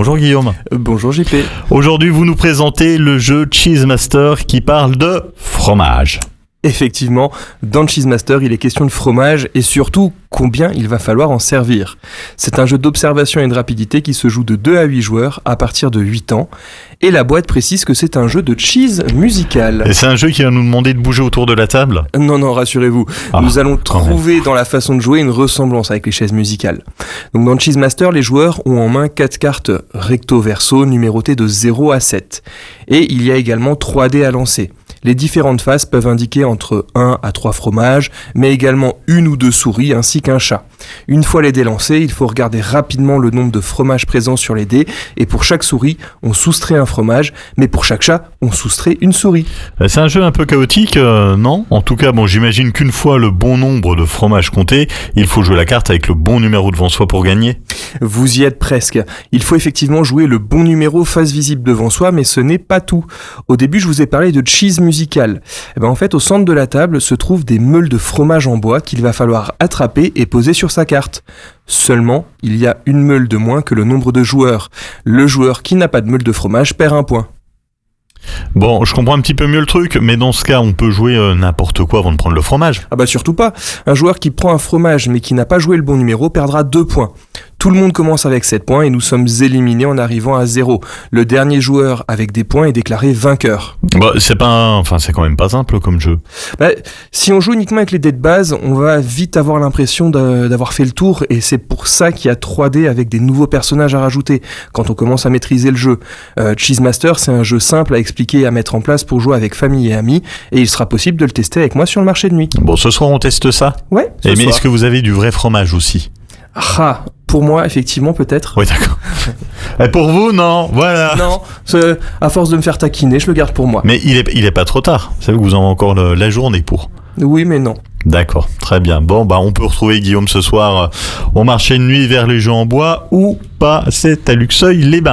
Bonjour Guillaume. Bonjour JP. Aujourd'hui, vous nous présentez le jeu Cheese Master qui parle de fromage. Effectivement, dans le Cheese Master, il est question de fromage et surtout combien il va falloir en servir. C'est un jeu d'observation et de rapidité qui se joue de 2 à 8 joueurs à partir de 8 ans. Et la boîte précise que c'est un jeu de cheese musical. Et c'est un jeu qui va nous demander de bouger autour de la table ? Non, rassurez-vous. Nous allons trouver dans la façon de jouer une ressemblance avec les chaises musicales. Donc dans le Cheese Master, les joueurs ont en main 4 cartes recto-verso numérotées de 0 à 7. Et il y a également 3 dés à lancer. Les différentes faces peuvent indiquer entre 1 à 3 fromages, mais également 1 ou 2 souris ainsi qu'un chat. Une fois les dés lancés, il faut regarder rapidement le nombre de fromages présents sur les dés, et pour chaque souris, on soustrait un fromage, mais pour chaque chat, on soustrait une souris. C'est un jeu un peu chaotique, non ? En tout cas, j'imagine qu'une fois le bon nombre de fromages comptés, il faut jouer la carte avec le bon numéro devant soi pour gagner. Vous y êtes presque. Il faut effectivement jouer le bon numéro face visible devant soi, mais ce n'est pas tout. Au début, je vous ai parlé de cheese musical. En fait, au centre de la table se trouvent des meules de fromage en bois qu'il va falloir attraper et poser sur sa carte. Seulement, il y a une meule de moins que le nombre de joueurs. Le joueur qui n'a pas de meule de fromage perd un point. Bon, je comprends un petit peu mieux le truc, mais dans ce cas, on peut jouer n'importe quoi avant de prendre le fromage. Ah bah surtout pas. Un joueur qui prend un fromage mais qui n'a pas joué le bon numéro perdra 2 points. Tout le monde commence avec 7 points et nous sommes éliminés en arrivant à 0. Le dernier joueur avec des points est déclaré vainqueur. C'est quand même pas simple comme jeu. Si on joue uniquement avec les dés de base, on va vite avoir l'impression d'avoir fait le tour et c'est pour ça qu'il y a 3 dés avec des nouveaux personnages à rajouter quand on commence à maîtriser le jeu. Cheese Master, c'est un jeu simple à expliquer et à mettre en place pour jouer avec famille et amis et il sera possible de le tester avec moi sur le marché de nuit. Bon, ce soir on teste ça ? Ouais, mais est-ce que vous avez du vrai fromage aussi ? Pour moi, effectivement, peut-être. Oui, d'accord. Et pour vous, non, voilà. Non, à force de me faire taquiner, je le garde pour moi. Mais il est pas trop tard. Vous savez que vous en avez encore la journée pour. Oui, mais non. D'accord, très bien. Bon, on peut retrouver Guillaume ce soir au marché de nuit vers les jeux en bois ou pas, c'est à Luxeuil-les-Bains.